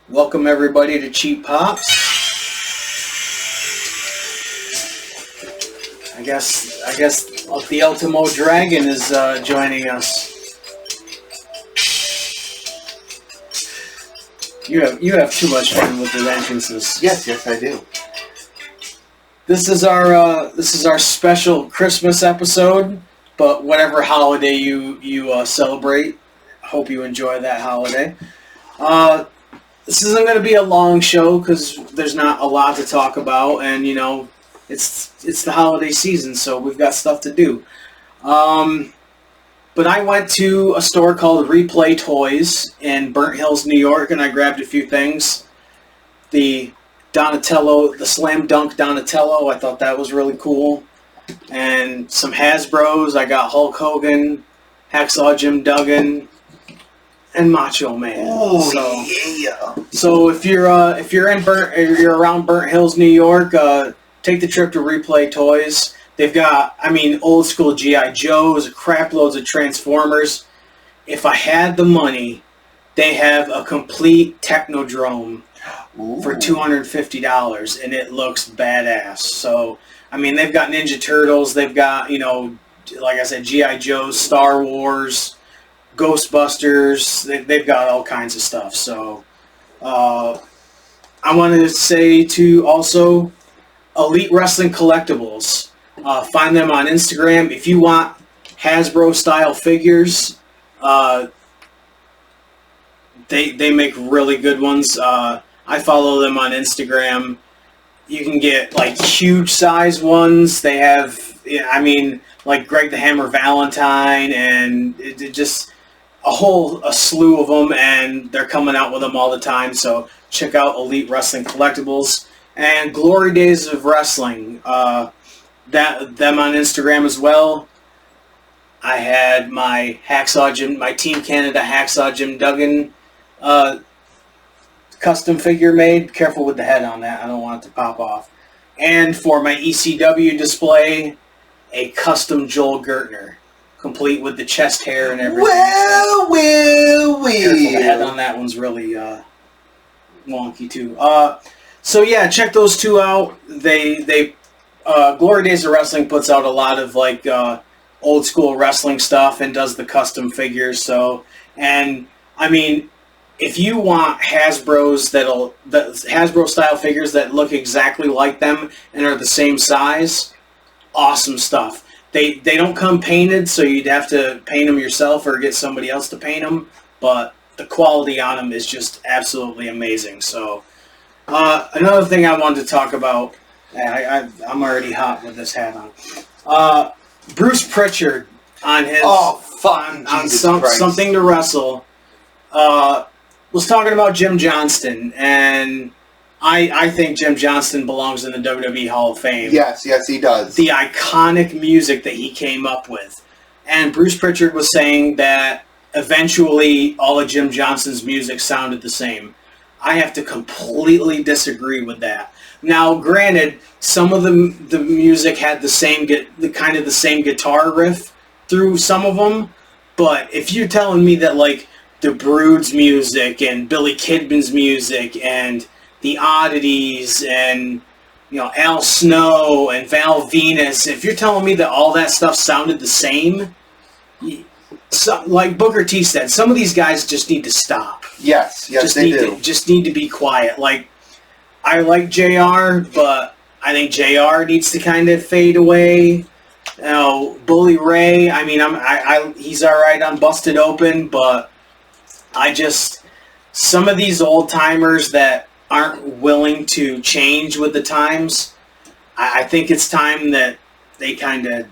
Welcome everybody to Cheap Pops. I guess the Ultimo Dragon is joining us. You have too much fun with the entrances. Yes, I do. This is our special Christmas episode, but whatever holiday you celebrate, hope you enjoy that holiday. This isn't going to be a long show because there's not a lot to talk about, and it's the holiday season, so we've got stuff to do. But I went to a store called Replay Toys in Burnt Hills, New York, and I grabbed a few things. The Donatello, the Slam Dunk Donatello, I thought that was really cool. And some Hasbros. I got Hulk Hogan, Hacksaw Jim Duggan, and Macho Man. Oh, yeah. So if you're around Burnt Hills, New York, take the trip to Replay Toys. They've got, old school G.I. Joes, crap loads of Transformers. If I had the money, they have a complete Technodrome for $250, and it looks badass. So, they've got Ninja Turtles, they've got, like I said, G.I. Joes, Star Wars, Ghostbusters, they've got all kinds of stuff. So, I wanted to say to also Elite Wrestling Collectibles. Find them on Instagram. If you want Hasbro style figures, they make really good ones. I follow them on Instagram. You can get like huge size ones. They have, like Greg the Hammer Valentine, and it just a slew of them, and they're coming out with them all the time. So check out Elite Wrestling Collectibles and Glory Days of Wrestling. Them on Instagram as well. I had my Team Canada Hacksaw Jim Duggan custom figure made. Careful with the head on that. I don't want it to pop off. And for my ECW display, a custom Joel Gertner, complete with the chest hair and everything. Well. Careful, the head on that one's really wonky too. So yeah, check those two out. They Glory Days of Wrestling puts out a lot of like old school wrestling stuff and does the custom figures. So, and if you want Hasbro style figures that look exactly like them and are the same size, awesome stuff. They don't come painted, so you'd have to paint them yourself or get somebody else to paint them. But the quality on them is just absolutely amazing. So, another thing I wanted to talk about. I'm already hot with this hat on. Bruce Pritchard on his Something to Wrestle was talking about Jim Johnston, and I think Jim Johnston belongs in the WWE Hall of Fame. Yes, he does. The iconic music that he came up with. And Bruce Pritchard was saying that eventually all of Jim Johnston's music sounded the same. I have to completely disagree with that. Now, granted, some of the music had the same guitar riff through some of them, but if you're telling me that like the Brood's music and Billy Kidman's music and the Oddities and Al Snow and Val Venus, if you're telling me that all that stuff sounded the same, like Booker T said, some of these guys just need to stop. Yes, they do. Just need to be quiet. Like, I like JR, but I think JR needs to kind of fade away. Bully Ray, he's all right on Busted Open, but some of these old timers that aren't willing to change with the times, I think it's time that they kind of,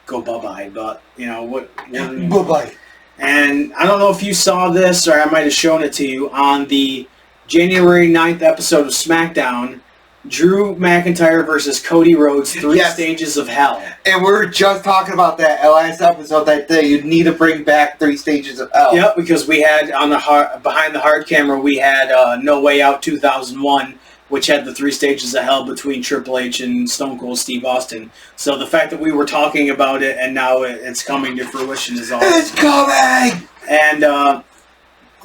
go bye-bye. But, bye-bye. And I don't know if you saw this, or I might have shown it to you, on the January 9th episode of SmackDown, Drew McIntyre versus Cody Rhodes, three stages of hell. And we were just talking about that last episode, that you need to bring back 3 stages of hell. Yep, because we had on the behind the hard camera, we had No Way Out 2001, which had the 3 stages of hell between Triple H and Stone Cold Steve Austin. So the fact that we were talking about it and now it's coming to fruition is awesome. It's coming! And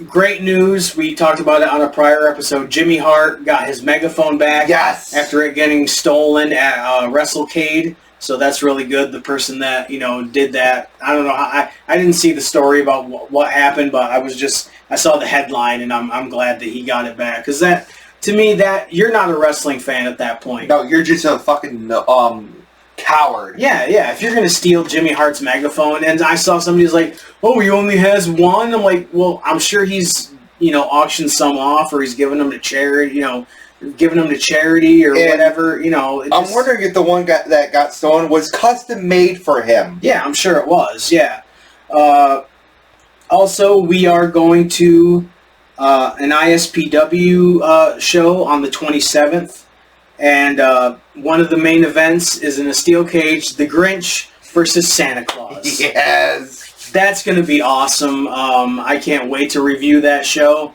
great news. We talked about it on a prior episode. Jimmy Hart got his megaphone back. Yes. After it getting stolen at WrestleCade. So that's really good. The person that, did that, I don't know. I didn't see the story about what happened, but I saw the headline, and I'm glad that he got it back. Because that, to me, that you're not a wrestling fan at that point. No, you're just a fucking coward. Yeah. If you're going to steal Jimmy Hart's megaphone, and I saw somebody's like, oh, he only has one. I'm like, well, I'm sure he's, auctioned some off, or he's giving them to charity, or whatever, I'm wondering if the one that got stolen was custom made for him. Yeah, I'm sure it was, yeah. Also, we are going to an ISPW show on the 27th. And one of the main events is in a steel cage, The Grinch versus Santa Claus. Yes. That's going to be awesome. I can't wait to review that show.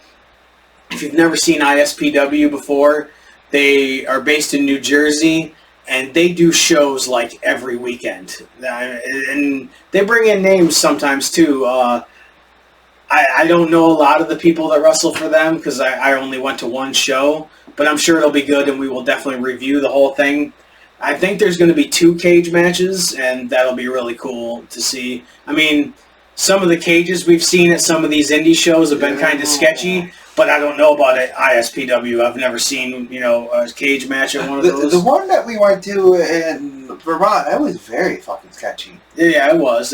If you've never seen ISPW before, they are based in New Jersey, and they do shows like every weekend. And they bring in names sometimes, too. I don't know a lot of the people that wrestle for them because I only went to one show, but I'm sure it'll be good, and we will definitely review the whole thing. I think there's going to be 2 cage matches, and that'll be really cool to see. I mean, some of the cages we've seen at some of these indie shows have been kind of sketchy, but I don't know about it. ISPW, I've never seen, a cage match at one of those. The one that we went to in Vermont, that was very fucking sketchy. Yeah, it was.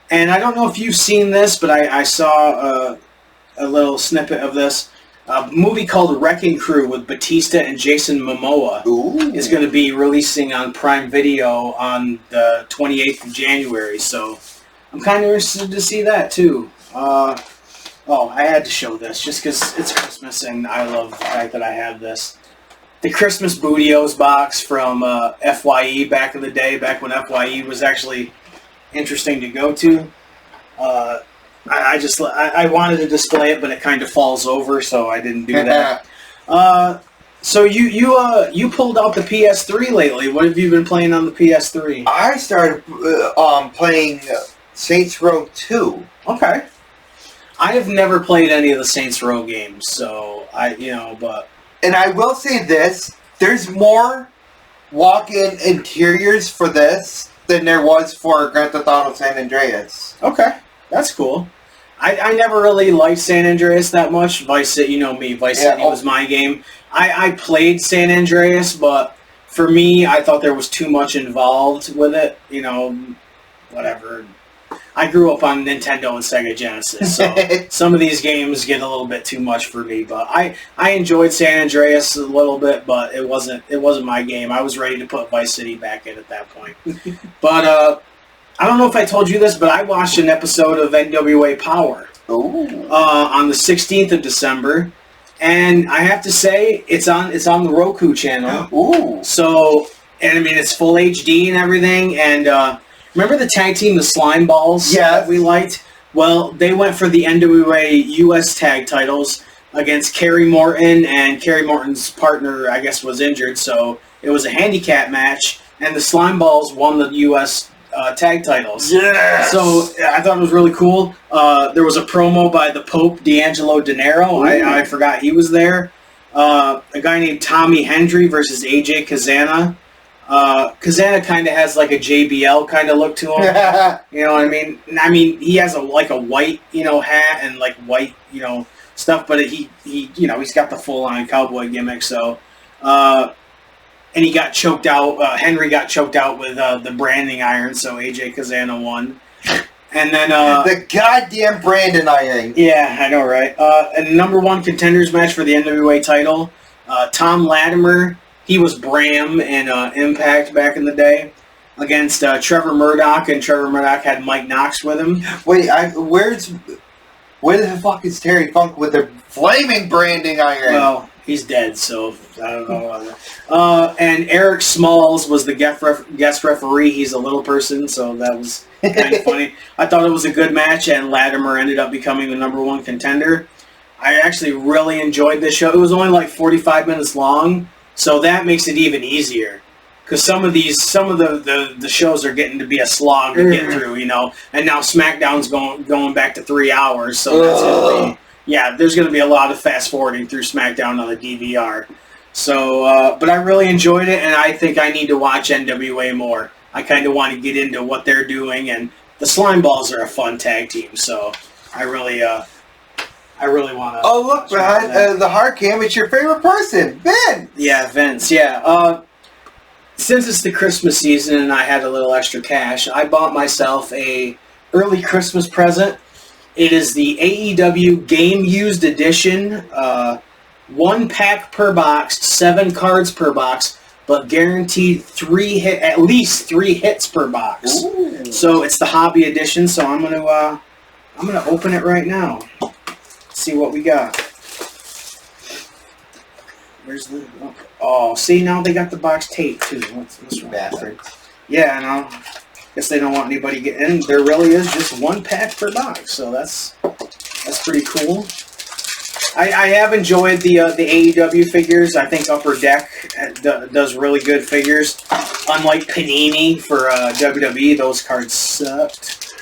And I don't know if you've seen this, but I saw a little snippet of this. A movie called Wrecking Crew with Batista and Jason Momoa is going to be releasing on Prime Video on the 28th of January. So I'm kind of interested to see that, too. I had to show this just because it's Christmas, and I love the fact that I have this. The Christmas Bootios box from FYE back in the day, back when FYE was actually interesting to go to. I wanted to display it, but it kind of falls over, so I didn't do that. So you pulled out the PS3 lately. What have you been playing on the PS3? I started playing Saints Row 2. Okay. I have never played any of the Saints Row games, so but... And I will say this, there's more walk-in interiors for this than there was for Grand Theft Auto San Andreas. Okay, that's cool. I never really liked San Andreas that much. Vice City, Vice City was my game. I played San Andreas, but for me, I thought there was too much involved with it. Whatever. I grew up on Nintendo and Sega Genesis, so some of these games get a little bit too much for me. But I enjoyed San Andreas a little bit, but it wasn't my game. I was ready to put Vice City back in at that point. But I don't know if I told you this, but I watched an episode of NWA Power on the 16th of December, and I have to say it's on the Roku channel. Ooh. So, and I mean it's full HD and everything, and. Remember the tag team, the Slime Balls, that we liked? Well, they went for the NWA U.S. tag titles against Kerry Morton, and Kerry Morton's partner, I guess, was injured, so it was a handicap match, and the Slime Balls won the U.S. tag titles. Yes! So I thought it was really cool. There was a promo by the Pope, D'Angelo Dinero. I forgot he was there. A guy named Tommy Hendry versus AJ Kazana. Kazana kind of has like a JBL kind of look to him. You know what I mean? I mean, he has a white, hat and like white, stuff, but he's got the full-on cowboy gimmick. So, and he got choked out. Henry got choked out with the branding iron, so AJ Kazana won. And then the goddamn branding iron. Yeah, I know, right? And number 1 contenders match for the NWA title. Tom Latimer. He was Bram in Impact back in the day against Trevor Murdoch, and Trevor Murdoch had Mike Knox with him. Wait, where the fuck is Terry Funk with the flaming branding iron? Well, he's dead, so I don't know. And Eric Smalls was the guest referee. He's a little person, so that was kind of funny. I thought it was a good match, and Latimer ended up becoming the number 1 contender. I actually really enjoyed this show. It was only like 45 minutes long. So that makes it even easier. Because some of the shows are getting to be a slog to get through, you know. And now SmackDown's going back to 3 hours, so that's gonna be, there's going to be a lot of fast forwarding through SmackDown on the DVR. So, but I really enjoyed it, and I think I need to watch NWA more. I kind of want to get into what they're doing, and the Slime Balls are a fun tag team, so I really want to. Oh, look, behind the hard cam, it's your favorite person, Vince. Yeah, Vince. Yeah. Since it's the Christmas season and I had a little extra cash, I bought myself a early Christmas present. It is the AEW Game Used Edition. 1 pack per box, 7 cards per box, but guaranteed at least 3 hits per box. Ooh. So it's the hobby edition. So I'm gonna open it right now. See what we got. Where's the? Okay. Oh, see, now they got the box taped too. What's wrong? Bastard. Yeah, no. Guess they don't want anybody getting in. There really is just 1 pack per box, so that's pretty cool. I have enjoyed the AEW figures. I think Upper Deck does really good figures. Unlike Panini for WWE, those cards sucked.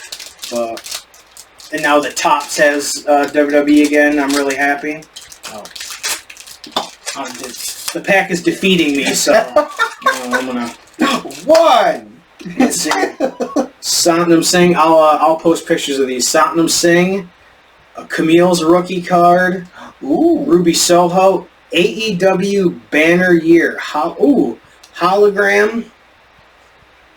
And now that Topps has WWE again, I'm really happy. The pack is defeating me, so I'm gonna. 1. Let's see. Satnam Singh. I'll post pictures of these. Satnam Singh, Camille's rookie card. Ooh, Ruby Soho, AEW Banner Year. Hologram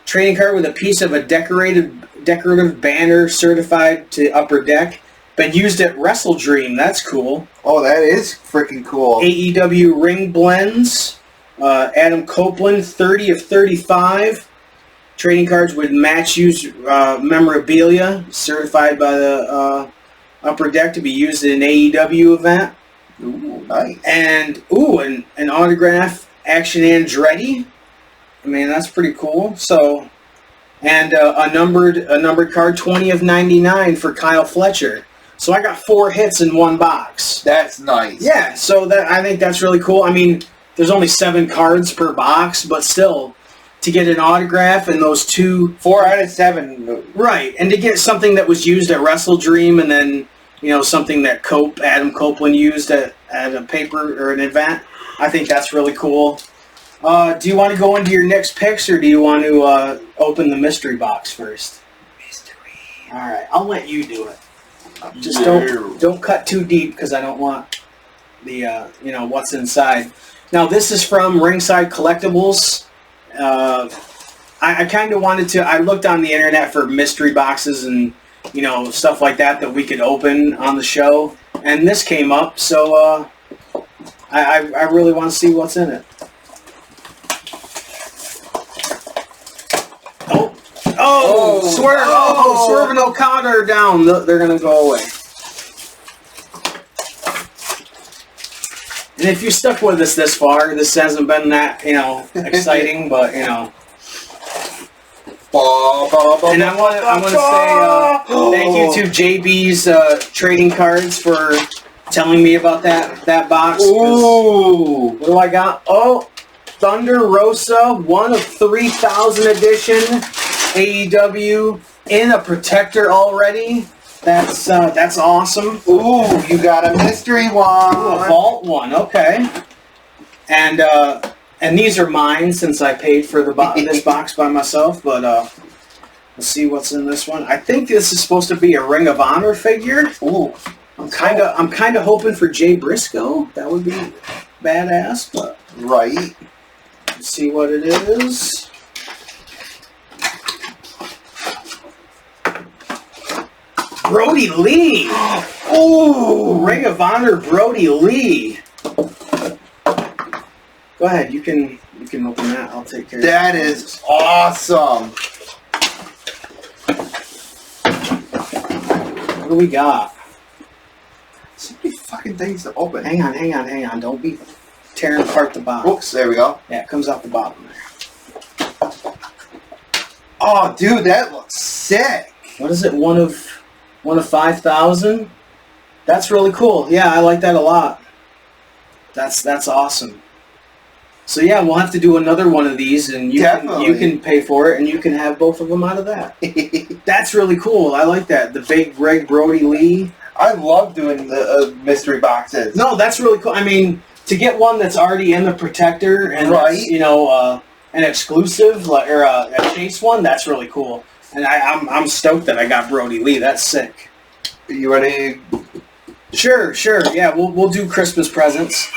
trading card with a piece of a decorative banner certified to Upper Deck. Been used at Wrestle Dream. That's cool. Oh, that is freaking cool. AEW Ring Blends. Adam Copeland, 30 of 35. Trading cards with match used memorabilia certified by the Upper Deck to be used in an AEW event. Ooh, nice. And an autograph Action Andretti. I mean, that's pretty cool. So, and a numbered card, 20 of 99 for Kyle Fletcher. So I got 4 hits in 1 box. That's nice. Yeah, so I think that's really cool. I mean, there's only 7 cards per box, but still, to get an autograph and those 4 out of 7. Right, and to get something that was used at Wrestle Dream and then, you know, something that Adam Copeland used at a paper or an event, I think that's really cool. Do you want to go into your next picks, or do you want to open the mystery box first? Mystery. All right, I'll let you do it. Just don't cut too deep, because I don't want the what's inside. Now this is from Ringside Collectibles. I kind of wanted to. I looked on the internet for mystery boxes and stuff like that we could open on the show, and this came up. So I really want to see what's in it. Swerve and Okada are down. They're going to go away. And if you stuck with us this far, this hasn't been that, exciting, but, And I want to say thank you to JB's Trading Cards for telling me about that box. Ooh. What do I got? Oh, Thunder Rosa, 1 of 3,000 edition. AEW in a protector already. That's awesome. Ooh, you got a mystery one. Ooh, a vault one. Okay. And these are mine since I paid for this box by myself. But let's see what's in this one. I think this is supposed to be a Ring of Honor figure. Ooh. I'm kind of hoping for Jay Briscoe. That would be badass. But right. Let's see what it is. Brody Lee. Ooh, Ring of Honor Brody Lee. Go ahead, you can open that. I'll take care of that. That is awesome. What do we got? So many fucking things to open. Hang on. Don't be tearing apart the box. Oops, there we go. Yeah, it comes off the bottom there. Oh, dude, that looks sick. What is it? One of 5,000? That's really cool. Yeah, I like that a lot. That's awesome. So yeah, we'll have to do another one of these, and you can pay for it, and you can have both of them out of that. That's really cool. I like that. The big Greg Brody Lee. I love doing the mystery boxes. No, that's really cool. I mean, to get one that's already in the protector and an exclusive or a chase one, that's really cool. And I'm stoked that I got Brody Lee. That's sick. You ready? Sure. Yeah, we'll do Christmas presents.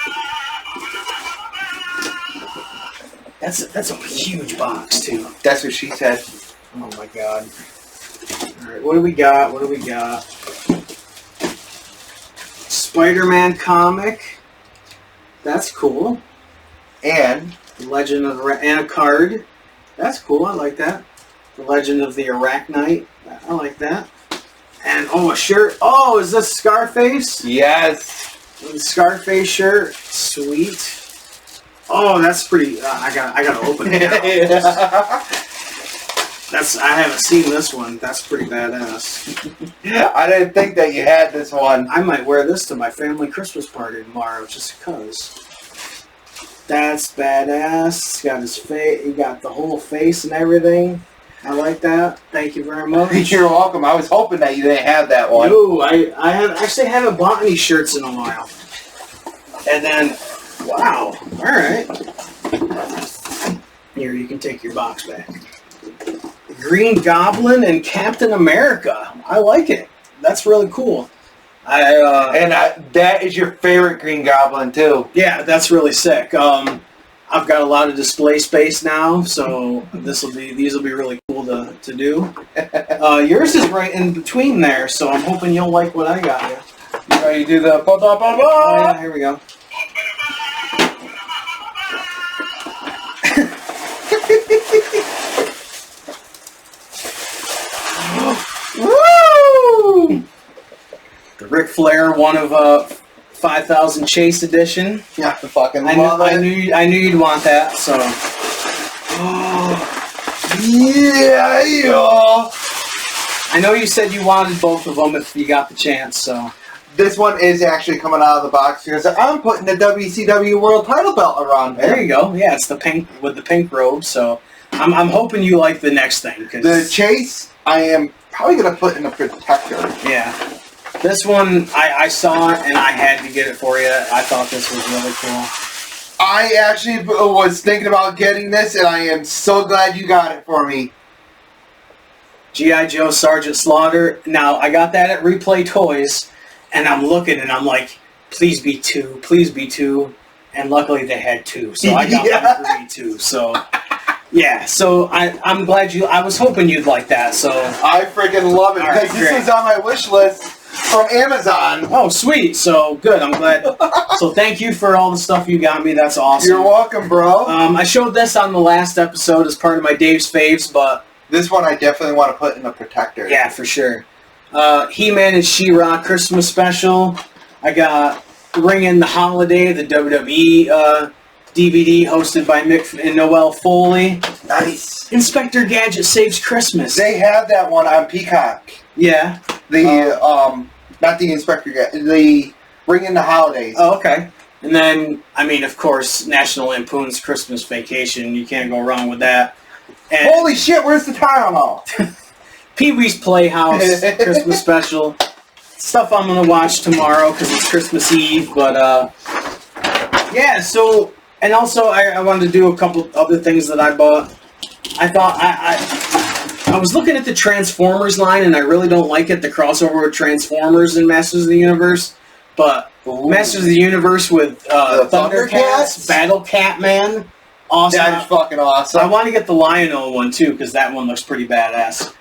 That's a huge box too. That's what she said. Oh my god. Alright, what do we got? Spider-Man comic. That's cool. And Legend of and a card. That's cool, I like that. The Legend of the Arachnite. I like that. And a shirt. Oh, is this Scarface? yes. The Scarface shirt. Sweet. Oh, that's pretty. I gotta open it now. I haven't seen this one. That's pretty badass. I didn't think that you had this one. I might wear this to my family Christmas party tomorrow, just because. That's badass. It's got his face. He got the whole face and everything. I like that. Thank you very much. You're welcome. I was hoping that you didn't have that one. No, I haven't bought any shirts in a while. And then. Wow. All right. Here, you can take your box back. Green Goblin and Captain America. I like it. That's really cool. That is your favorite Green Goblin too. Yeah, that's really sick. I've got a lot of display space now, so these will be really cool to do. Yours is right in between there, so I'm hoping you'll like what I got you. You ready to do the Oh, yeah, here we go. Woo! The Ric Flair, one of 5,000 Chase edition. Yeah, the fucking love it. I knew you'd want that. So. Yeah. I know you said you wanted both of them if you got the chance. So. This one is actually coming out of the box because I'm putting the WCW World Title belt around here. There you go. Yeah, it's the pink with the pink robe. So I'm hoping you like the next thing. The Chase, I am probably going to put in a protector. Yeah. This one, I saw it and I had to get it for you. I thought this was really cool. I actually was thinking about getting this, and I am so glad you got it for me. G.I. Joe Sergeant Slaughter. Now, I got that at Replay Toys, and I'm looking and I'm like, please be two. And luckily they had two, so I got one for me too. So, yeah, so I'm glad I was hoping you'd like that. So I freaking love it because this was on my wish list from Amazon. Oh, sweet. So, good. I'm glad. So, thank you for all the stuff you got me. That's awesome. You're welcome, bro. I showed this on the last episode as part of my Dave's Faves, but this one I definitely want to put in a protector. Yeah, for sure. He-Man and She-Ra Christmas Special. I got Ring in the Holiday, the WWE DVD hosted by Mick and Noel Foley. Nice. Inspector Gadget Saves Christmas. They have that one on Peacock. Yeah. The not the Inspector Gadget, the Ring in the Holidays. Oh, okay. And then, I mean, of course, National Lampoon's Christmas Vacation. You can't go wrong with that. And holy shit! Where's the Tylenol? Pee-wee's Playhouse Christmas Special. Stuff I'm gonna watch tomorrow because it's Christmas Eve. But yeah. So, and also I wanted to do a couple other things that I bought. I thought I was looking at the Transformers line, and I really don't like it. The crossover with Transformers and Masters of the Universe, but Masters of the Universe with Thundercats, Battle Catman. Awesome. That's fucking awesome. I want to get the Lion-O one too because that one looks pretty badass.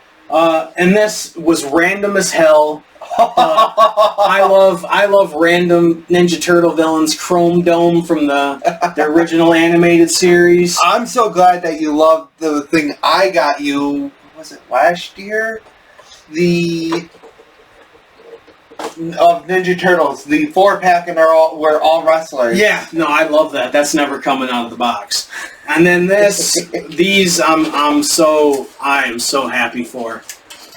And this was random as hell. I love random Ninja Turtle villains. Chrome Dome from the original animated series. I'm so glad that you loved the thing I got you. Was it last year? Of Ninja Turtles, the 4-pack, and we're all wrestlers. Yeah, no, I love that. That's never coming out of the box. And then these I am so happy for.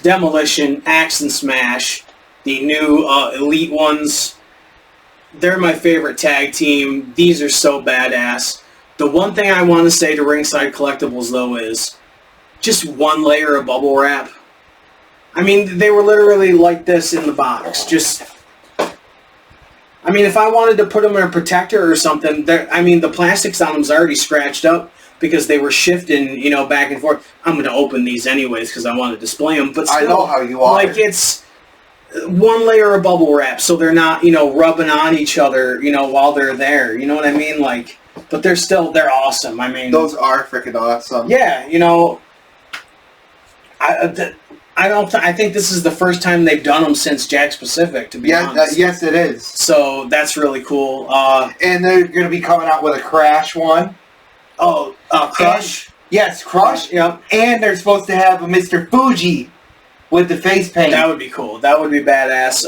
Demolition, Axe and Smash, the new Elite ones. They're my favorite tag team. These are so badass. The one thing I want to say to Ringside Collectibles, though, is just one layer of bubble wrap. I mean, they were literally like this in the box. I mean, if I wanted to put them in a protector or something, I mean, the plastics on them's already scratched up because they were shifting, back and forth. I'm going to open these anyways because I want to display them. But still, I know how you are. Like, it's one layer of bubble wrap so they're not, rubbing on each other, while they're there. You know what I mean? Like, but they're awesome. I mean, those are freaking awesome. Yeah, I think this is the first time they've done them since Jack's Pacific, to be honest. Yes, it is. So that's really cool. And they're going to be coming out with a Crash one. Oh, Crush? Yes, Crush. Yep. And they're supposed to have a Mr. Fuji with the face paint. That would be cool. That would be badass.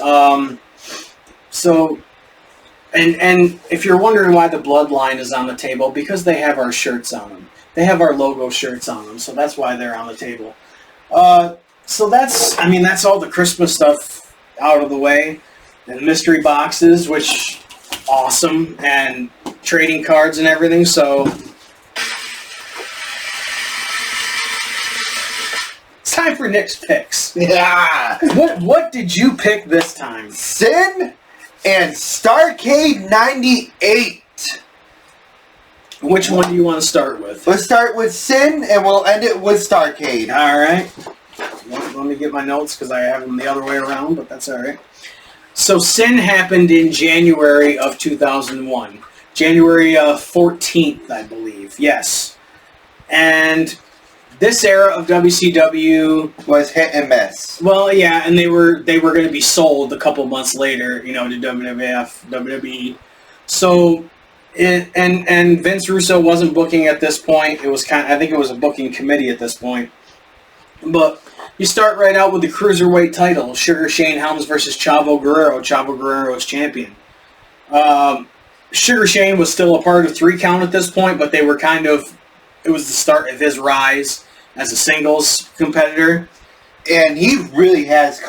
And if you're wondering why the Bloodline is on the table, because they have our shirts on them. They have our logo shirts on them, so that's why they're on the table. So that's all the Christmas stuff out of the way. And mystery boxes, which, awesome, and trading cards and everything, so it's time for Nick's picks. Yeah! What did you pick this time? Sin and Starrcade 98. Which one do you want to start with? Let's start with Sin, and we'll end it with Starrcade. All right. Let me get my notes because I have them the other way around, but that's all right. So Sin happened in January of 2001. January 14th, I believe. Yes. And this era of WCW was hit and miss. Well, yeah, and they were going to be sold a couple months later, to WWE. So, and Vince Russo wasn't booking at this point. It was I think it was a booking committee at this point. But you start right out with the Cruiserweight title. Sugar Shane Helms versus Chavo Guerrero. Chavo Guerrero is champion. Sugar Shane was still a part of 3 Count at this point, but they were it was the start of his rise as a singles competitor. And he really has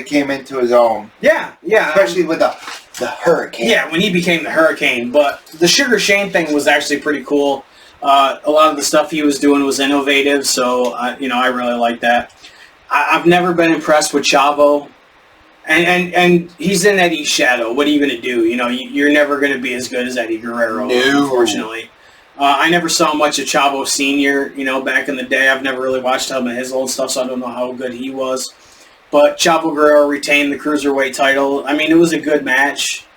came into his own. Yeah. Especially with the Hurricane. Yeah, when he became the Hurricane. But the Sugar Shane thing was actually pretty cool. A lot of the stuff he was doing was innovative, so I really like that. I've never been impressed with Chavo, and he's in Eddie's shadow. What are you going to do? You're never going to be as good as Eddie Guerrero, unfortunately. I never saw much of Chavo Sr., back in the day. I've never really watched some of his old stuff, so I don't know how good he was. But Chavo Guerrero retained the Cruiserweight title. I mean, it was a good match.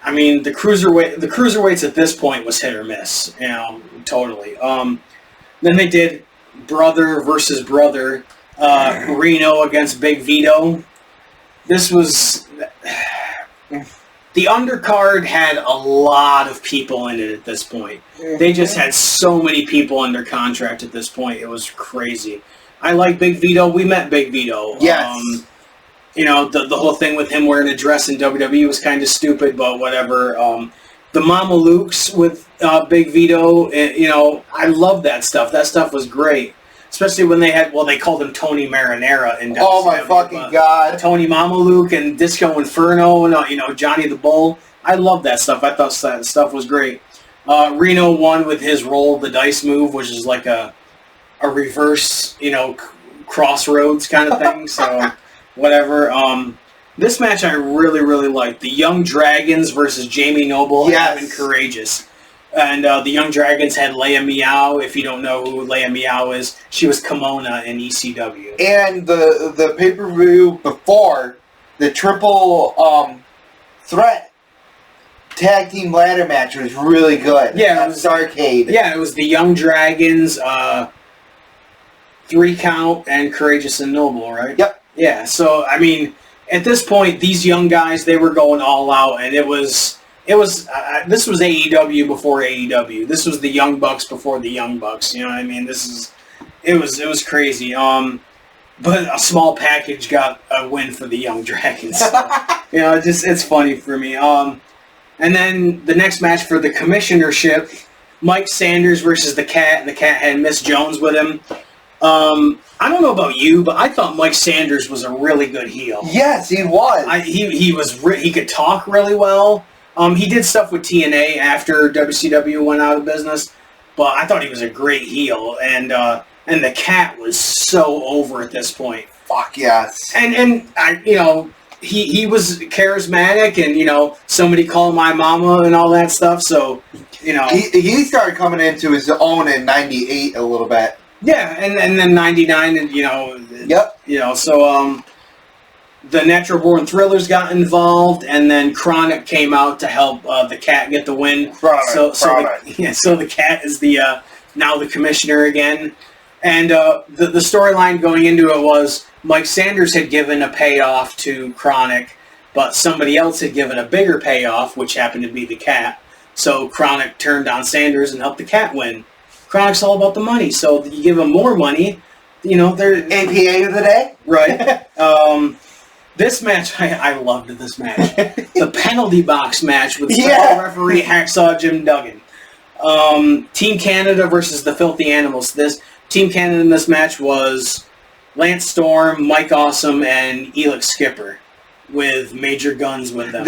I mean, the Cruiserweights at this point was hit or miss, totally. Then they did brother versus brother, Reno against Big Vito. This was... The undercard had a lot of people in it at this point. They just had so many people under contract at this point. It was crazy. I like Big Vito. We met Big Vito. Yes. The whole thing with him wearing a dress in WWE was kind of stupid, but whatever. The Mama Lukes with Big Vito, I love that stuff. That stuff was great. Especially when they called him Tony Marinara in WCW. Oh my fucking God. Tony Mama Luke and Disco Inferno and, Johnny the Bull. I love that stuff. I thought that stuff was great. Reno won with his roll the dice move, which is like a reverse, crossroads kind of thing. So, whatever. This match I really, really liked. The Young Dragons versus Jamie Noble and Evan Courageous. And the Young Dragons had Leia Meow. If you don't know who Leia Meow is, she was Kimona in ECW. And the pay-per-view before, the triple threat tag team ladder match was really good. Yeah, it was Starrcade. Yeah, it was the Young Dragons, 3 Count, and Courageous and Noble, right? Yep. Yeah, so, I mean, at this point, these young guys, they were going all out, and this was AEW before AEW. This was the Young Bucks before the Young Bucks. You know what I mean? It was crazy. But a small package got a win for the Young Dragons. So, it's funny for me. And then the next match for the commissionership, Mike Sanders versus the Cat. The Cat had Miss Jones with him. I don't know about you, but I thought Mike Sanders was a really good heel. Yes, he was. He could talk really well. He did stuff with TNA after WCW went out of business, but I thought he was a great heel, and the Cat was so over at this point. Fuck yes. And I, he was charismatic, and somebody called my mama and all that stuff. So, he started coming into his own in '98 a little bit. Yeah, and then '99, and Yep. So the Natural Born Thrillers got involved, and then Chronic came out to help the Cat get the win. So the Cat is the now the commissioner again. And the storyline going into it was Mike Sanders had given a payoff to Chronic, but somebody else had given a bigger payoff, which happened to be the Cat. So Chronic turned on Sanders and helped the Cat win. Chronic's all about the money, so you give him more money, they're... APA of the day? Right. This match, I loved this match. The penalty box match with special referee Hacksaw Jim Duggan. Team Canada versus the Filthy Animals. Team Canada in this match was Lance Storm, Mike Awesome, and Elix Skipper, with Major Guns with them.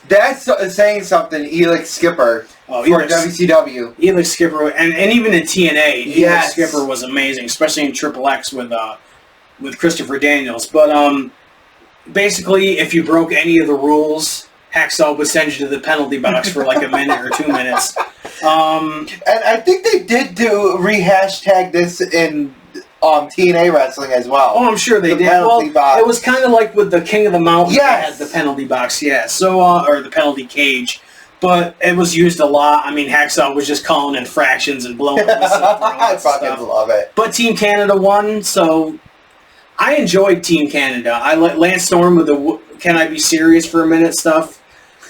That's saying something, Elix Skipper, for WCW. Elix Skipper, and even in TNA, Elix Skipper was amazing, especially in Triple X with Christopher Daniels. But basically, if you broke any of the rules, Hacksaw would send you to the penalty box for like a minute or 2 minutes. And I think they did re-hashtag this in TNA wrestling as well. Oh, I'm sure they did. Well, it was kind of like with the King of the Mountain. Yes. They had the penalty box, So, or the penalty cage. But it was used a lot. I mean, Hacksaw was just calling in fractions and blowing up stuff. I fucking love it. But Team Canada won, so I enjoyed Team Canada. I let Lance Storm with the "Can I Be Serious for a Minute" stuff.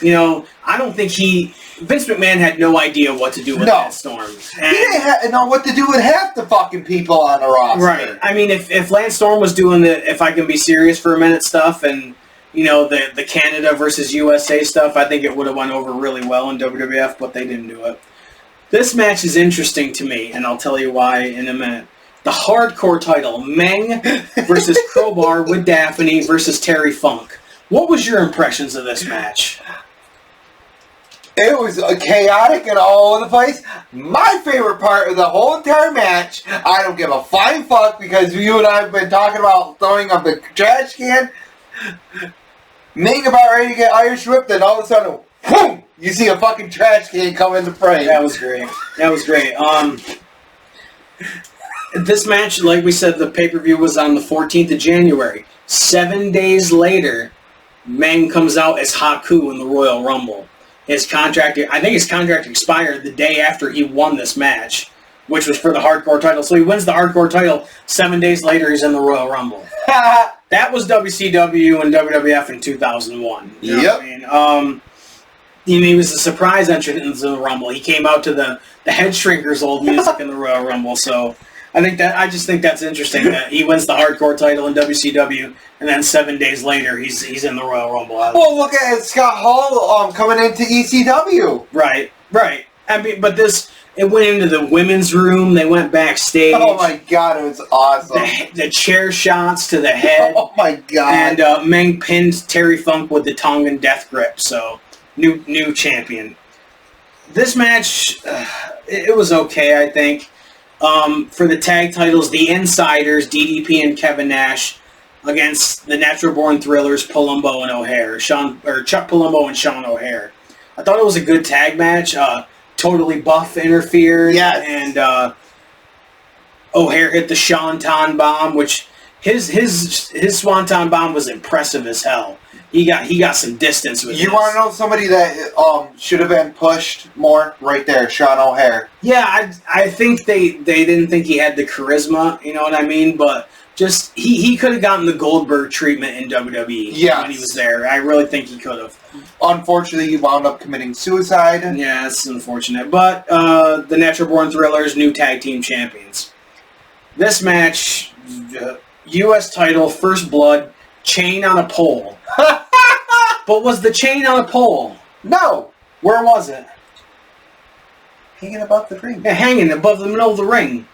I don't think Vince McMahon had no idea what to do with Lance Storm. He didn't know what to do with half the fucking people on the roster. Right. I mean, if Lance Storm was doing the "If I Can Be Serious for a Minute" stuff and the Canada versus USA stuff, I think it would have went over really well in WWF, but they didn't do it. This match is interesting to me, and I'll tell you why in a minute. The hardcore title, Meng versus Crowbar with Daphne versus Terry Funk. What was your impressions of this match? It was chaotic and all over the place. My favorite part of the whole entire match, I don't give a flying fuck because you and I have been talking about throwing up the trash can. Ming about ready to get Irish whipped, and all of a sudden, boom! You see a fucking trash can come into frame. That was great. This match, like we said, the pay-per-view was on the 14th of January. 7 days later, Meng comes out as Haku in the Royal Rumble. I think his contract expired the day after he won this match, which was for the hardcore title. So he wins the hardcore title. 7 days later, he's in the Royal Rumble. That was WCW and WWF in 2001. You know what I mean? He was a surprise entrant into the Rumble. He came out to the Head Shrinkers' old music in the Royal Rumble. So I just think that's interesting that he wins the hardcore title in WCW, and then 7 days later he's in the Royal Rumble. Well, look at Scott Hall coming into ECW. Right. I mean, but it went into the women's room. They went backstage. Oh my god, it was awesome. The chair shots to the head. Oh my god. And Meng pinned Terry Funk with the Tongan Death Grip. So new champion. This match, it was okay, I think. For the tag titles, the Insiders, DDP and Kevin Nash, against the Natural Born Thrillers, Palumbo and O'Hare. Chuck Palumbo and Sean O'Hare. I thought it was a good tag match. Totally Buff interfered. Yes. And O'Hare hit the Swanton Bomb, which his Swanton Bomb was impressive as hell. He got some distance with it. You want to know somebody that should have been pushed more? Right there, Sean O'Hare. Yeah, I think they didn't think he had the charisma, you know what I mean? But just, he could have gotten the Goldberg treatment in WWE when he was there. I really think he could have. Unfortunately, he wound up committing suicide. Yeah, it's unfortunate. But the Natural Born Thrillers, new tag team champions. This match, U.S. title, First Blood, chain on a pole. But was the chain on a pole? No. Where was it? Hanging above the ring. Yeah, hanging above the middle of the ring.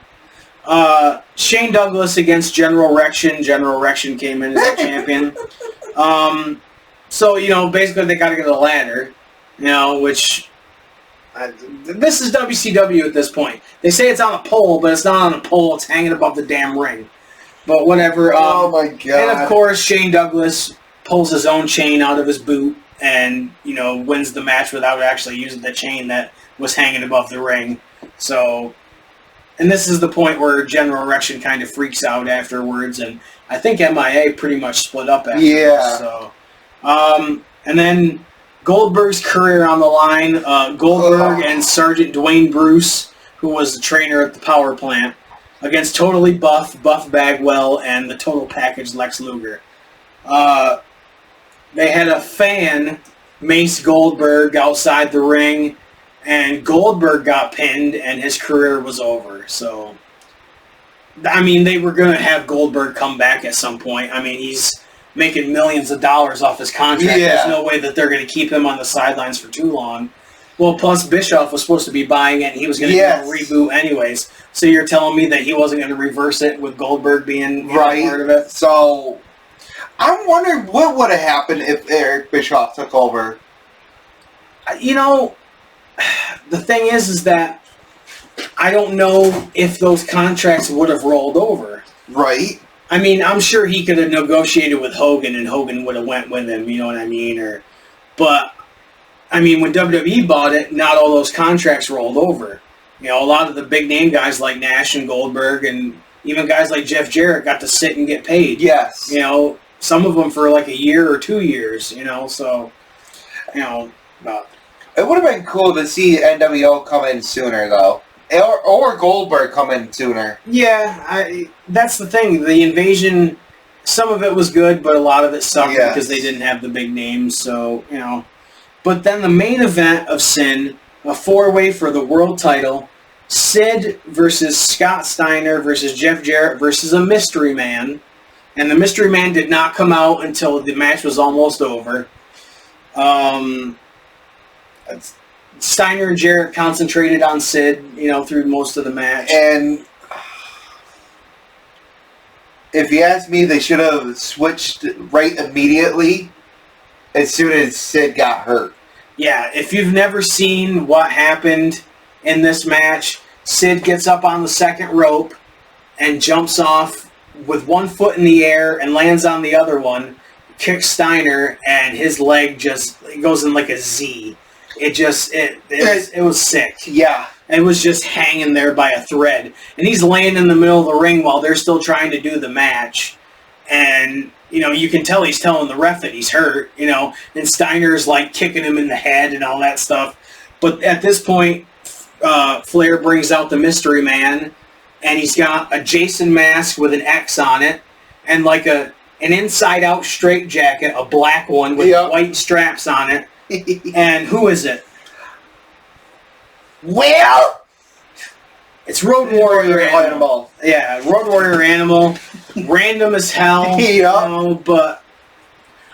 Shane Douglas against General Rection. General Rection came in as a champion. So, basically they got to get a ladder. You know, which... this is WCW at this point. They say it's on a pole, but it's not on a pole. It's hanging above the damn ring. But whatever. Oh, my God. And, of course, Shane Douglas pulls his own chain out of his boot and, you know, wins the match without actually using the chain that was hanging above the ring. So, and this is the point where General Erection kind of freaks out afterwards, and I think MIA pretty much split up after this. So, and then Goldberg's career on the line. Goldberg and Sergeant Dwayne Bruce, who was the trainer at the power plant, against Totally Buff Bagwell, and the Total Package Lex Luger. They had a fan mace Goldberg outside the ring, and Goldberg got pinned, and his career was over. So, I mean, they were going to have Goldberg come back at some point. I mean, he's making millions of dollars off his contract. Yeah. There's no way that they're going to keep him on the sidelines for too long. Well, plus Bischoff was supposed to be buying it, and he was going to do a reboot anyways. So you're telling me that he wasn't going to reverse it with Goldberg being part of it? So, I'm wondering what would have happened if Eric Bischoff took over. You know, the thing is that I don't know if those contracts would have rolled over. Right. I mean, I'm sure he could have negotiated with Hogan, and Hogan would have went with him, you know what I mean? But, I mean, when WWE bought it, not all those contracts rolled over. You know, a lot of the big-name guys like Nash and Goldberg, and even guys like Jeff Jarrett got to sit and get paid. Yes. You know, some of them for like a year or 2 years, you know, so, you know, it would have been cool to see NWO come in sooner, though. Or Goldberg come in sooner. Yeah, that's the thing. The invasion, some of it was good, but a lot of it sucked because they didn't have the big names, so, you know. But then the main event of Sin, a four-way for the world title, Sid versus Scott Steiner versus Jeff Jarrett versus a Mystery Man. And the Mystery Man did not come out until the match was almost over. Steiner and Jarrett concentrated on Sid, you know, through most of the match. And if you ask me, they should have switched right immediately as soon as Sid got hurt. Yeah, if you've never seen what happened in this match, Sid gets up on the second rope and jumps off with one foot in the air and lands on the other one, kicks Steiner, and his leg just goes in like a Z. It was sick. Yeah. It was just hanging there by a thread. And he's laying in the middle of the ring while they're still trying to do the match. And, you know, you can tell he's telling the ref that he's hurt, you know, and Steiner's like kicking him in the head and all that stuff. But at this point, Flair brings out the Mystery Man, and he's got a Jason mask with an X on it, and like an inside-out straitjacket, a black one with white straps on it. And who is it? Well, it's Road Warrior Animal. Yeah, Road Warrior Animal. Random as hell. You know, but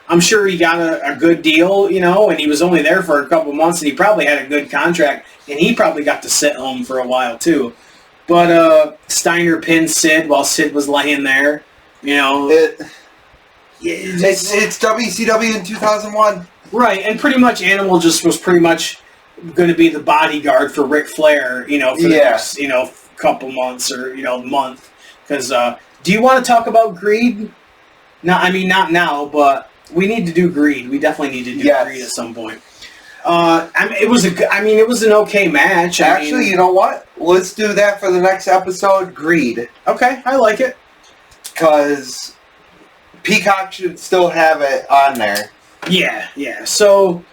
I'm sure he got a good deal, you know, and he was only there for a couple months, and he probably had a good contract, and he probably got to sit home for a while, too. But Steiner pinned Sid while Sid was laying there, you know. It's WCW in 2001. Right, and pretty much Animal just was pretty much going to be the bodyguard for Ric Flair, you know, for the next, you know, couple months or, you know, month. Because, do you want to talk about Greed? No, I mean, not now, but we need to do Greed. We definitely need to do Greed at some point. I mean, it was an okay match. Actually, you know what? Let's do that for the next episode, Greed. Okay, I like it. Because Peacock should still have it on there. Yeah. So,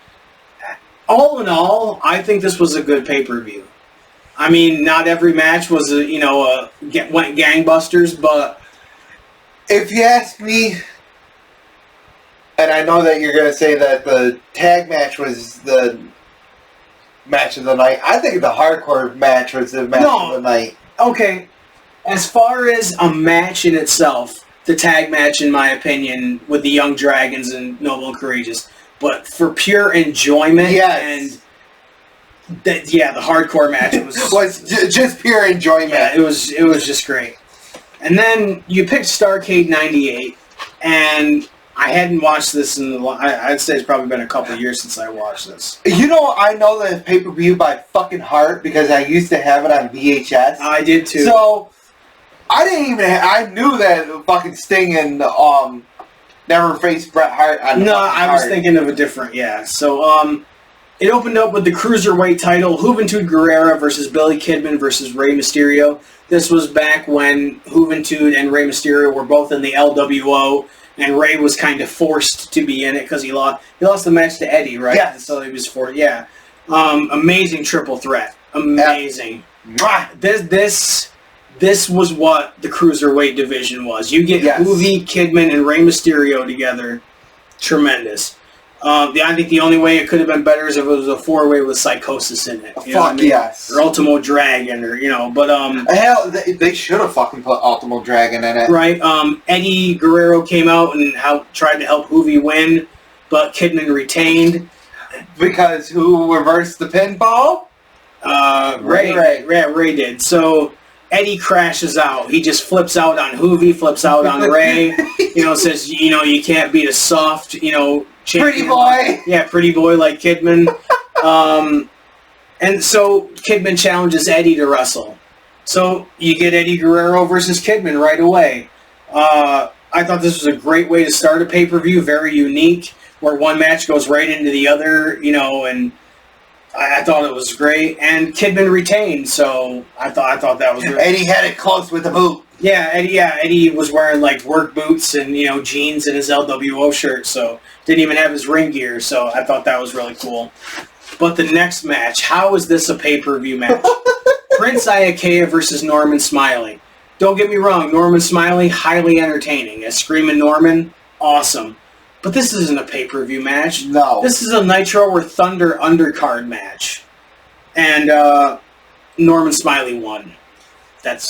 all in all, I think this was a good pay-per-view. I mean, not every match was, went gangbusters, but if you ask me, and I know that you're going to say that the tag match was the match of the night, I think the hardcore match was the match of the night. Okay, as far as a match in itself, the tag match, in my opinion, with the Young Dragons and Noble and Courageous. But for pure enjoyment, and the hardcore match was just pure enjoyment. Yeah, it was just great. And then you picked Starrcade '98, and I hadn't watched this I'd say it's probably been a couple of years since I watched this. You know, I know the pay-per-view by fucking heart because I used to have it on VHS. I did too. So, I didn't even I knew that fucking Sting and never faced Bret Hart on No, I was thinking of a different, So, it opened up with the Cruiserweight title, Juventud Guerrera versus Billy Kidman versus Rey Mysterio. This was back when Juventud and Rey Mysterio were both in the LWO, and Rey was kind of forced to be in it because he lost the match to Eddie, right? Yeah. So he was forced. Yeah. Amazing triple threat. Amazing. Yeah. This was what the Cruiserweight division was. You get Juvi, Kidman, and Rey Mysterio together. Tremendous. I think the only way it could have been better is if it was a four-way with Psychosis in it. Fuck yes. Or Ultimo Dragon, but hell, they should have fucking put Ultimo Dragon in it. Right. Eddie Guerrero came out and tried to help Juvi win, but Kidman retained. Because who reversed the pinfall? Ray did. So Eddie crashes out. He just flips out on Juvi, flips out on Ray. Says, you can't beat a soft, champion. Pretty boy. Yeah, pretty boy like Kidman. And so Kidman challenges Eddie to wrestle. So you get Eddie Guerrero versus Kidman right away. I thought this was a great way to start a pay-per-view, very unique, where one match goes right into the other, and I thought it was great. And Kidman retained, so I thought that was great. Eddie had it close with the boot. Yeah, Eddie was wearing like work boots and jeans and his LWO shirt, so didn't even have his ring gear. So I thought that was really cool. But the next match, how is this a pay-per-view match? Prince Iaukea versus Norman Smiley. Don't get me wrong, Norman Smiley, highly entertaining. As Screaming Norman, awesome. But this isn't a pay-per-view match. No. This is a Nitro or Thunder undercard match. And Norman Smiley won. And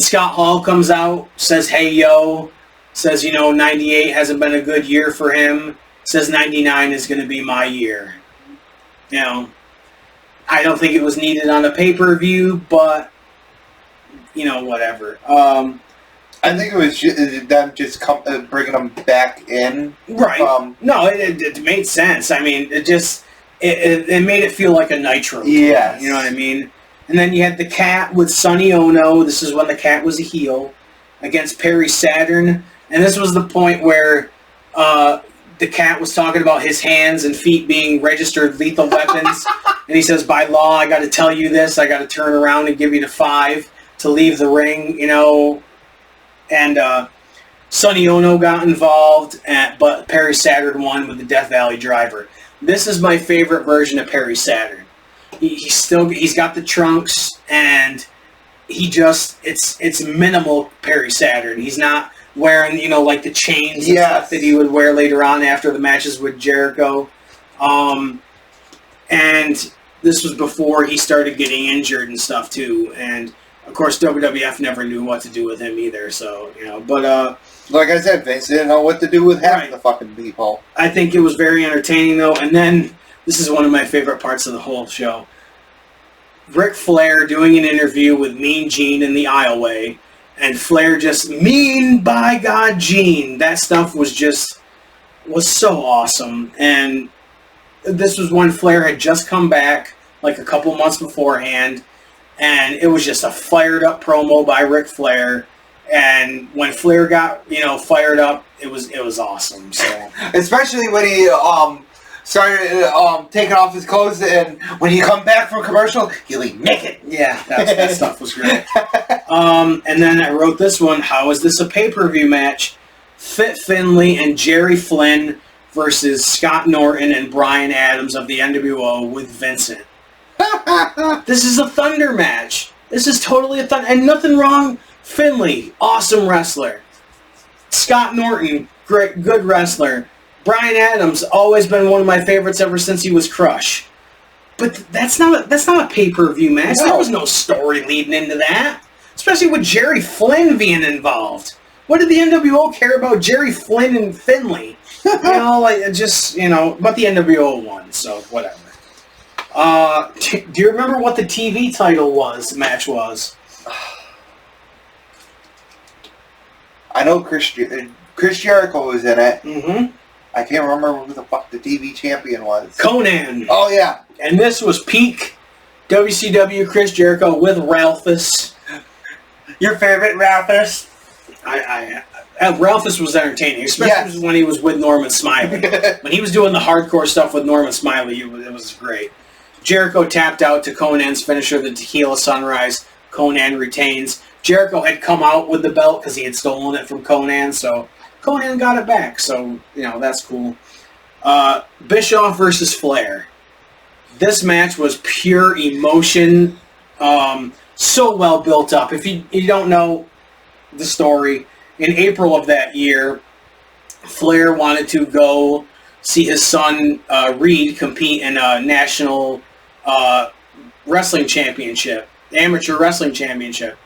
Scott Hall comes out, says, hey, yo. Says, 98 hasn't been a good year for him. Says 99 is going to be my year. I don't think it was needed on a pay-per-view, but, whatever. I think it was them just bringing them back in. Right. No, it made sense. I mean, it made it feel like a Nitro. Yes. You know what I mean? And then you had the Cat with Sonny Ono. This is when the Cat was a heel against Perry Saturn. And this was the point where the Cat was talking about his hands and feet being registered lethal weapons. And he says, by law, I got to tell you this. I got to turn around and give you the 5 to leave the ring, And Sonny Ono got involved, but Perry Saturn won with the Death Valley Driver. This is my favorite version of Perry Saturn. He's got the trunks, and it's minimal Perry Saturn. He's not wearing, like the chains and stuff that he would wear later on after the matches with Jericho. And this was before he started getting injured and stuff too. And of course, WWF never knew what to do with him either. So, but like I said, Vince didn't know what to do with half the fucking people. I think it was very entertaining though. And then this is one of my favorite parts of the whole show. Ric Flair doing an interview with Mean Gene in the aisleway, and Flair just, mean by God, Gene. That stuff was so awesome. And this was when Flair had just come back, like a couple months beforehand, and it was just a fired up promo by Ric Flair. And when Flair got, fired up, it was awesome. So especially when he started taking off his clothes, and when he come back from commercial, he'll be naked. Yeah, that stuff was great. And then I wrote this one. How is this a pay-per-view match? Fit Finlay and Jerry Flynn versus Scott Norton and Brian Adams of the NWO with Vincent. This is a Thunder match. This is totally a Thunder, and nothing wrong. Finlay, awesome wrestler. Scott Norton, great, good wrestler. Brian Adams, always been one of my favorites ever since he was Crush. But that's not a pay-per-view match. No. There was no story leading into that. Especially with Jerry Flynn being involved. What did the NWO care about Jerry Flynn and Finlay? But the NWO won, so whatever. Do you remember what the TV title match was? I know Chris Chris Jericho was in it. Mm-hmm. I can't remember who the fuck the TV champion was. Conan. Oh, yeah. And this was peak WCW Chris Jericho with Ralphus. Your favorite Ralphus? Ralphus was entertaining, especially when he was with Norman Smiley. When he was doing the hardcore stuff with Norman Smiley, it was great. Jericho tapped out to Conan's finisher, the Tequila Sunrise. Conan retains. Jericho had come out with the belt because he had stolen it from Conan, so Conan got it back. So, that's cool. Bischoff versus Flair. This match was pure emotion. So well built up. If you don't know the story, in April of that year, Flair wanted to go see his son Reed compete in a national wrestling championship, amateur wrestling championship,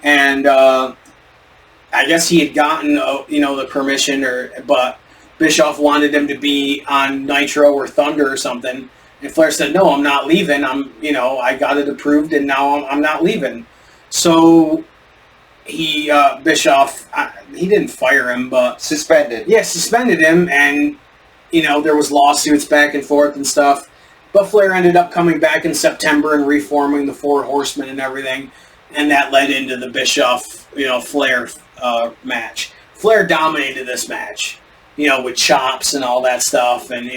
and I guess he had gotten the permission, but Bischoff wanted him to be on Nitro or Thunder or something. And Flair said, "No, I'm not leaving. I got it approved, and now I'm not leaving." So Bischoff, he didn't fire him, but suspended. Yeah, suspended him, and there was lawsuits back and forth and stuff. But Flair ended up coming back in September and reforming the Four Horsemen and everything, and that led into the Bischoff, Flair match. Flair dominated this match, with chops and all that stuff, and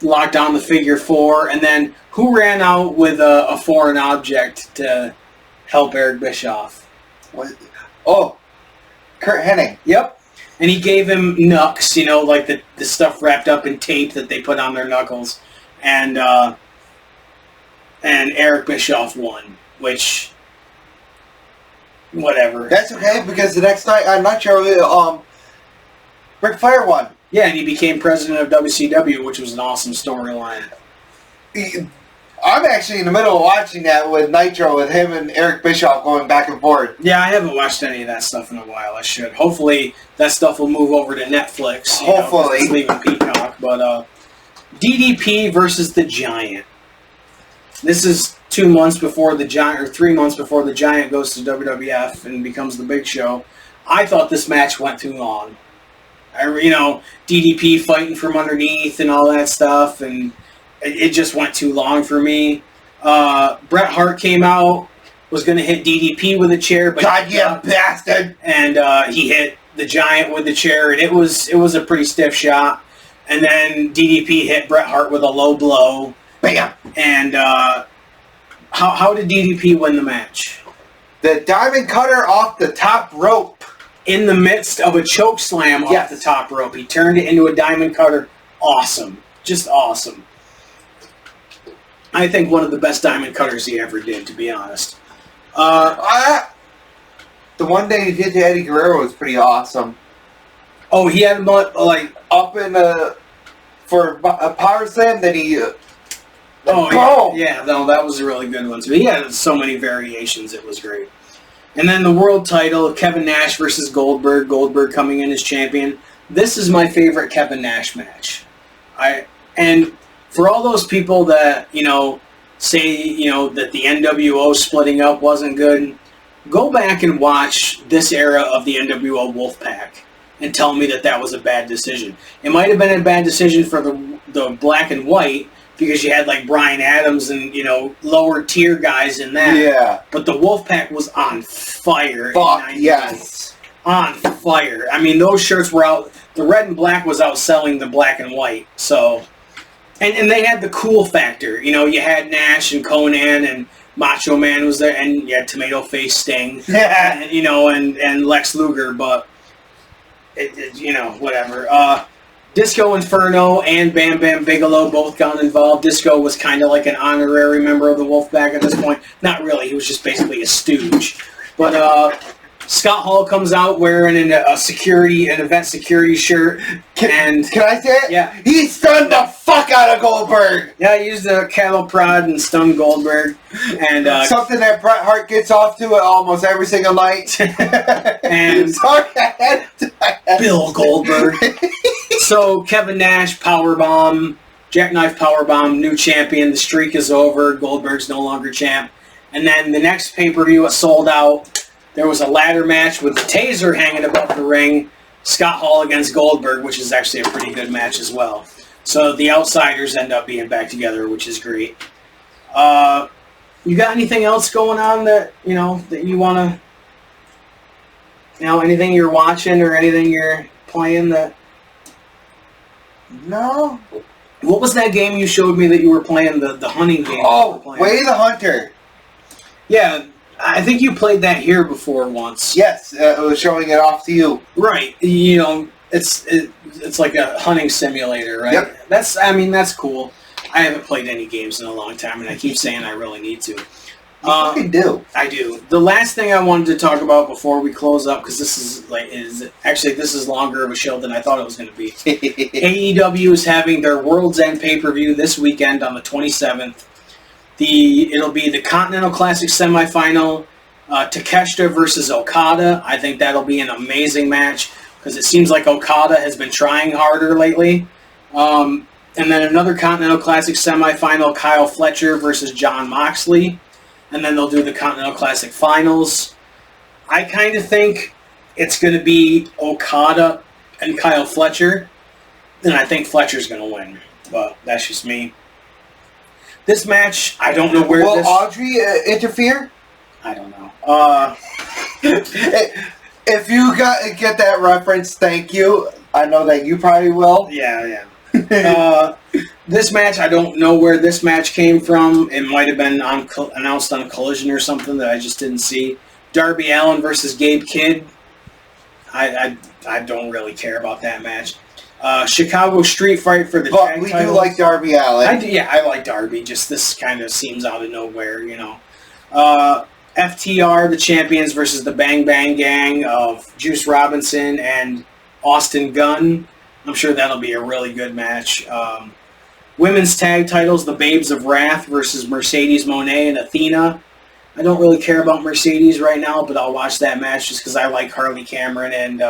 locked on the figure four, and then who ran out with a foreign object to help Eric Bischoff? What? Oh, Kurt Hennig. Yep. And he gave him knucks, like the stuff wrapped up in tape that they put on their knuckles, and Eric Bischoff won, which, whatever. That's okay, because the next night, I'm not sure, Ric Flair won. Yeah, and he became president of WCW, which was an awesome storyline. I'm actually in the middle of watching that with Nitro, with him and Eric Bischoff going back and forth. Yeah, I haven't watched any of that stuff in a while. I should. Hopefully, that stuff will move over to Netflix. Hopefully. It's leaving Peacock. But DDP versus the Giant. This is 2 months before the Giant, or 3 months before the Giant goes to WWF and becomes the Big Show. I thought this match went too long. DDP fighting from underneath and all that stuff, and it just went too long for me. Bret Hart came out, was going to hit DDP with a chair, but bastard! And he hit the Giant with the chair, and it was a pretty stiff shot. And then DDP hit Bret Hart with a low blow. Bam! And how did DDP win the match? The diamond cutter off the top rope. In the midst of a choke slam off the top rope. He turned it into a diamond cutter. Awesome. Just awesome. I think one of the best diamond cutters he ever did, to be honest. The one day he did to Eddie Guerrero was pretty awesome. Oh, he had him up in for a power slam that he... yeah, no, that was a really good one too. He had so many variations, it was great. And then the world title, Kevin Nash versus Goldberg. Goldberg coming in as champion. This is my favorite Kevin Nash match. And for all those people that, say, that the NWO splitting up wasn't good, go back and watch this era of the NWO Wolfpack and tell me that was a bad decision. It might have been a bad decision for the black and white, because you had like Bryan Adams and lower tier guys in that. Yeah. But the Wolfpack was on fire. Fuck yes. On fire. I mean, those shirts were out. The red and black was outselling the black and white. So, and they had the cool factor. You had Nash and Conan and Macho Man was there, and you had Tomato Face Sting. Yeah. And Lex Luger. But whatever. Disco Inferno and Bam Bam Bigelow both got involved. Disco was kind of like an honorary member of the Wolfpack at this point. Not really. He was just basically a stooge. But Scott Hall comes out wearing an event security shirt. Can I say it? Yeah. He stunned the fuck out of Goldberg. Yeah, he used the cattle prod and stunned Goldberg. And something that Bret Hart gets off to almost every single night. And Bill Goldberg. So Kevin Nash, powerbomb, jackknife powerbomb, new champion. The streak is over. Goldberg's no longer champ. And then the next pay-per-view, it sold out. There was a ladder match with the taser hanging above the ring. Scott Hall against Goldberg, which is actually a pretty good match as well. So the Outsiders end up being back together, which is great. You got anything else going on that you want to, anything you're watching or anything you're playing that? No. What was that game you showed me that you were playing, the hunting game? Oh, Way the Hunter. Yeah, I think you played that here before once. Yes, I was showing it off to you. Right. It's like a hunting simulator, right? Yep. That's cool. I haven't played any games in a long time, and I keep saying I really need to. You fucking do. I do. The last thing I wanted to talk about before we close up, because this is longer of a show than I thought it was going to be. AEW is having their World's End pay-per-view this weekend on the 27th. It'll be the Continental Classic semifinal, Takeshita versus Okada. I think that'll be an amazing match because it seems like Okada has been trying harder lately. And then another Continental Classic semifinal, Kyle Fletcher versus Jon Moxley. And then they'll do the Continental Classic finals. I kind of think it's going to be Okada and Kyle Fletcher. And I think Fletcher's going to win. But that's just me. This match, I don't know where Will Audrey interfere? I don't know. If you get that reference, thank you. I know that you probably will. Yeah. This match, I don't know where this match came from. It might have been announced on Collision or something that I just didn't see. Darby Allin versus Gabe Kidd. I don't really care about that match. Chicago Street Fight for the tag titles. Do like Darby Allin. I like Darby. Just this kind of seems out of nowhere, FTR, the champions, versus the Bang Bang Gang of Juice Robinson and Austin Gunn. I'm sure that'll be a really good match. Women's tag titles, the Babes of Wrath versus Mercedes Moné and Athena. I don't really care about Mercedes right now, but I'll watch that match just because I like Harley Cameron and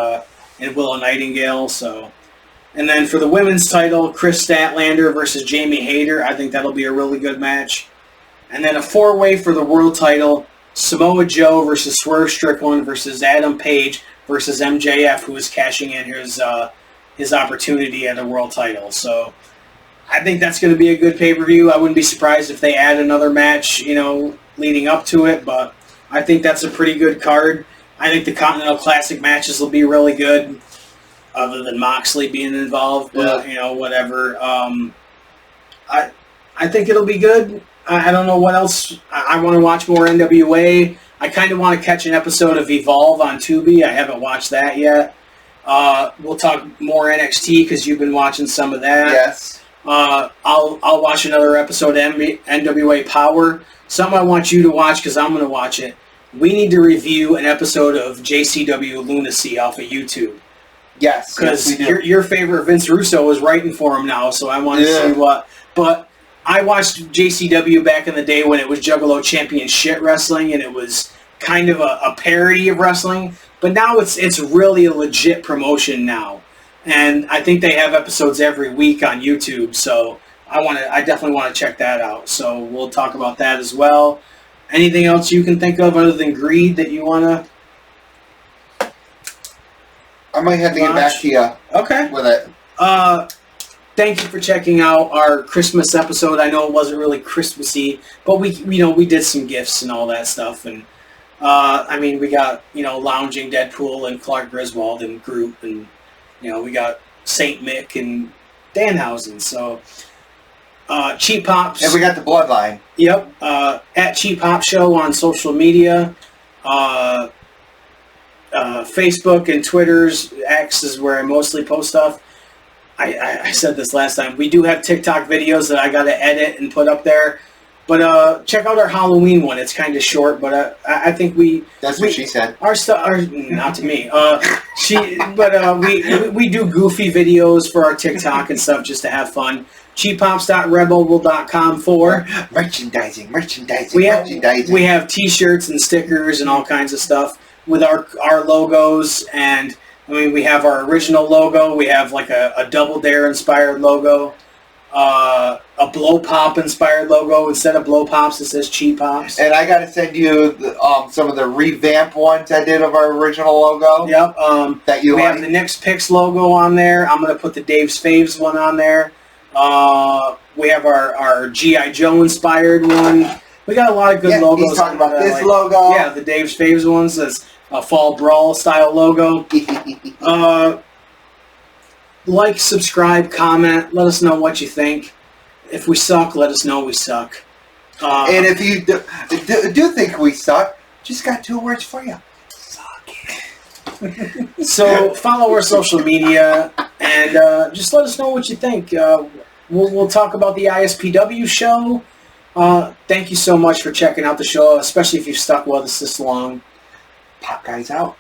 Willow Nightingale. So, and then for the women's title, Chris Statlander versus Jamie Hayter. I think that'll be a really good match. And then a four-way for the world title, Samoa Joe versus Swerve Strickland versus Adam Page versus MJF, who is cashing in his opportunity at a world title. So I think that's going to be a good pay-per-view. I wouldn't be surprised if they add another match, leading up to it, but I think that's a pretty good card. I think the Continental Classic matches will be really good, other than Moxley being involved, but, whatever. I think it'll be good. I don't know what else. I want to watch more NWA. I kind of want to catch an episode of Evolve on Tubi. I haven't watched that yet. We'll talk more NXT because you've been watching some of that. Yes. I'll watch another episode of NWA Power. Something I want you to watch because I'm going to watch it. We need to review an episode of JCW Lunacy off of YouTube. Yes. Because your favorite Vince Russo is writing for him now, so I want to see what. But I watched JCW back in the day when it was Juggalo Champion shit wrestling, and it was kind of a parody of wrestling. But now it's really a legit promotion now. And I think they have episodes every week on YouTube, so I definitely want to check that out. So we'll talk about that as well. Anything else you can think of other than Greed that you want to? I might have to get back to you. Okay. With it. Thank you for checking out our Christmas episode. I know it wasn't really Christmassy, but we did some gifts and all that stuff, and we got Lounging Deadpool and Clark Griswold and Group, and we got Saint Mick and Danhausen. So Cheap Pops. And we got the Bloodline. Yep. At Cheap Pop Show on social media. Facebook and Twitter's X is where I mostly post stuff. I said this last time. We do have TikTok videos that I got to edit and put up there. But check out our Halloween one. It's kind of short, but I think That's what she said. Our stuff, not to me. We do goofy videos for our TikTok and stuff just to have fun. cheappops.redbubble.com for merchandising. We have T-shirts and stickers and all kinds of stuff with our logos, and we have our original logo. We have like a Double Dare inspired logo. a Blow Pop inspired logo. Instead of Blow Pops, it says Cheap Pops. And I got to send you some of the revamp ones I did of our original logo. Yep. That you we like. have the Nick's Picks logo on there. I'm going to put the Dave's Faves one on there. We have our G.I. Joe inspired one. We got a lot of good logos. He's talking about this logo. Yeah, the Dave's Faves ones. That's a Fall Brawl style logo. Like, subscribe, comment. Let us know what you think. If we suck, let us know we suck. And if you do think we suck, just got 2 words for you. Suck it. So follow our social media and just let us know what you think. We'll talk about the ISPW show. Thank you so much for checking out the show, especially if you've stuck with us this long. Pop Guys out.